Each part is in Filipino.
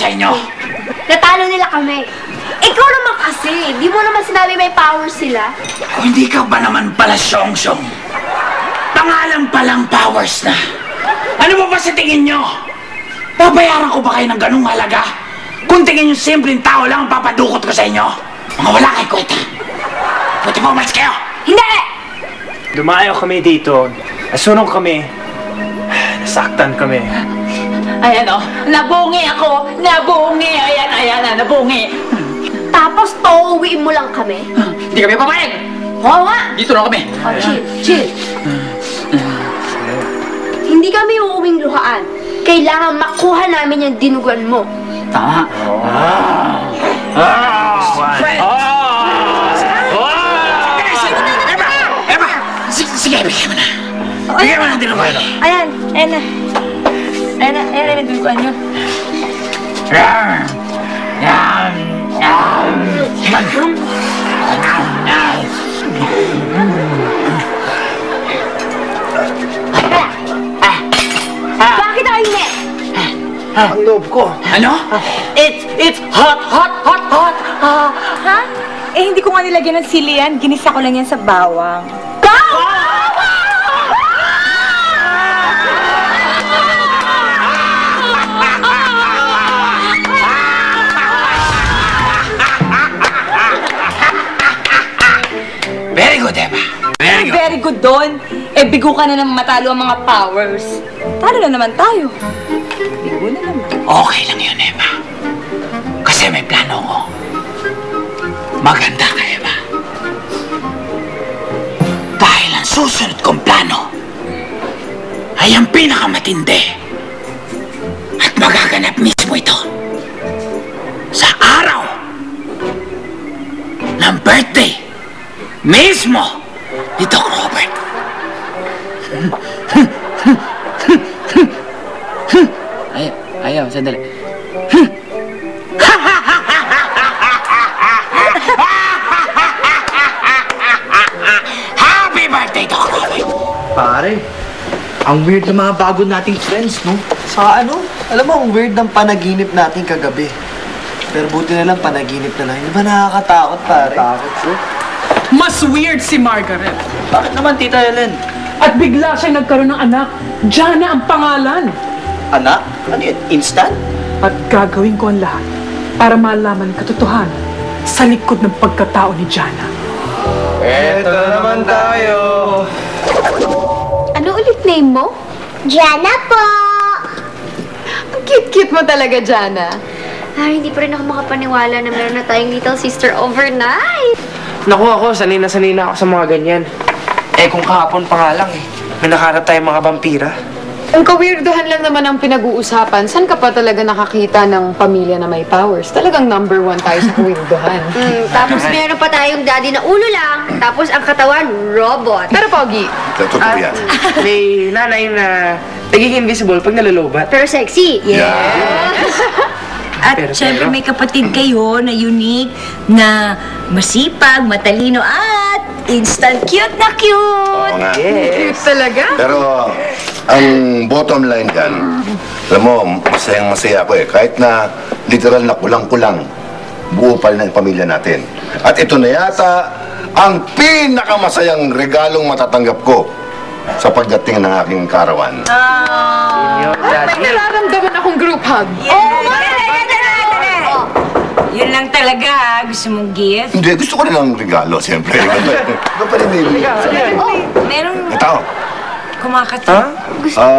sa inyo. Natalo nila kami. Ikaw naman kasi, di mo naman sinabi may power sila. Kung hindi ka ba naman pala Xiong-Xiong? Pangalan palang powers na. Ano ba sa tingin nyo? Babayaran ko ba kayo ng ganung halaga? Kung tingin nyo simpleng tao lang ang papadukot ko sa inyo, mga wala kay kwenta. Buti po, umalis kayo! Hindi! Dumayo kami dito. Nasunog kami. Nasaktan kami. Ayan o, nabungi ako. Nabungi. Ayan, nabungi. Tapos pauwiin mo lang kami. Hindi kami papayag. Oo nga! Dito na kami. Oh, chill. Hindi kami uuwing luhaan. Kailangan makuha namin yung dinuguan mo. Tama. Eva! Sige, bigyan mo na. Bigyan mo na din naman. Ayan na yung dinuguan nyo. Bakit ako hindi? Ang loob ko. Ano? It's hot. Ha? Eh, hindi ko nga nilagyan ng sili yan. Ginisa ko lang yan sa bawang. Very good, Eva. Very good. Very good doon. Eh, bigo ka na naman matalo ang mga powers. Talo na naman tayo. Bigo na naman. Okay lang yun, Eva. Kasi may plano ko. Maganda ka, Eva. Dahil ang susunod kong plano ay ang pinakamatindi. At magaganap mismo ito sa araw ng birthday mismo ni Doc Robert. Ayaw, sandali. Happy birthday, Doc Robert! Pare, ang weird ng mga bago nating friends, no? Sa ano? Alam mo, ang weird ng panaginip natin kagabi. Pero buti na lang panaginip na lang. Hindi ba nakakatakot, pare? Takot, sure. Mas weird si Margaret. Bakit naman, Tita Helen? At bigla siyang nagkaroon ng anak. Jana ang pangalan. Anak? Ano yun? Instant? At gagawin ko ang lahat para malaman ang katotohanan sa likod ng pagkatao ni Jana. Eto na naman tayo. Ano ulit name mo? Jana po! Ang cute-cute mo talaga, Jana. Ay, hindi pa rin ako makapaniwala na meron na tayong little sister overnight. Naku ako, sanay na ako sa mga ganyan. Eh kung kahapon pa nga lang eh. May nakaharap tayong mga vampira. Ang kawirduhan lang naman ang pinag-uusapan. Saan ka pa talaga nakakita ng pamilya na may powers? Talagang #1 tayo sa kawirduhan. Tapos meron pa tayong daddy na ulo lang. Tapos ang katawan, robot. Pero, Pogi, Totoo yan. May nanay na naging invisible pag nalulubat. Pero sexy. At syempre may kapatid kayo na unique, na masipag, matalino at instant cute na cute. Oo nga. cute talaga. Pero ang bottom line dyan, alam mo, masayang masaya ako eh. Kahit na literal na kulang-kulang, buo pa rin ang pamilya natin. At ito na yata ang pinakamasayang regalong matatanggap ko sa pagdating ng aking karawan. May nararamdaman akong group hug. Yun lang talaga, gusto mong gift? Hindi, gusto ko rin ang regalo, siyempre. Iba pa rin baby. Merong Ito. kumakata.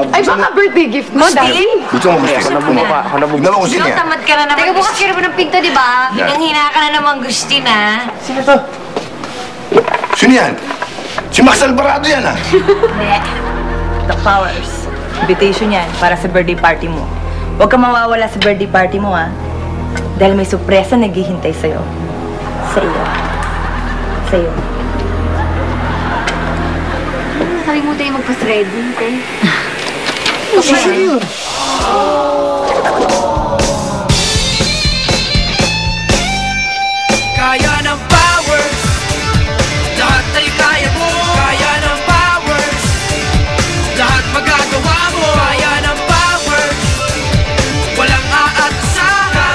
Ay, baka birthday gift mo, Daddy? Gusto mo gusto? Ako nabugin Huwag naman gusto No, niya. tamad ka na naman. Teka, bukas ka ng pinto, di ba? Hinang-hina ka na naman gusti na. Sino to? Sino yan? Si Max Alvarado yan, ah. The Powers. Invitation yan para sa birthday party mo. Huwag ka mawawala sa birthday party mo, ha? Dahil may sorpresa naghihintay sa'yo. Sa iyo. Sa iyo. Sabi mo tayo magpa-threading, te. Sa'yo. Kaya ng powers, lahat ay kaya mo. Kaya ng powers, lahat magagawa mo. Kaya ng powers, walang aatsahan.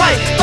fight.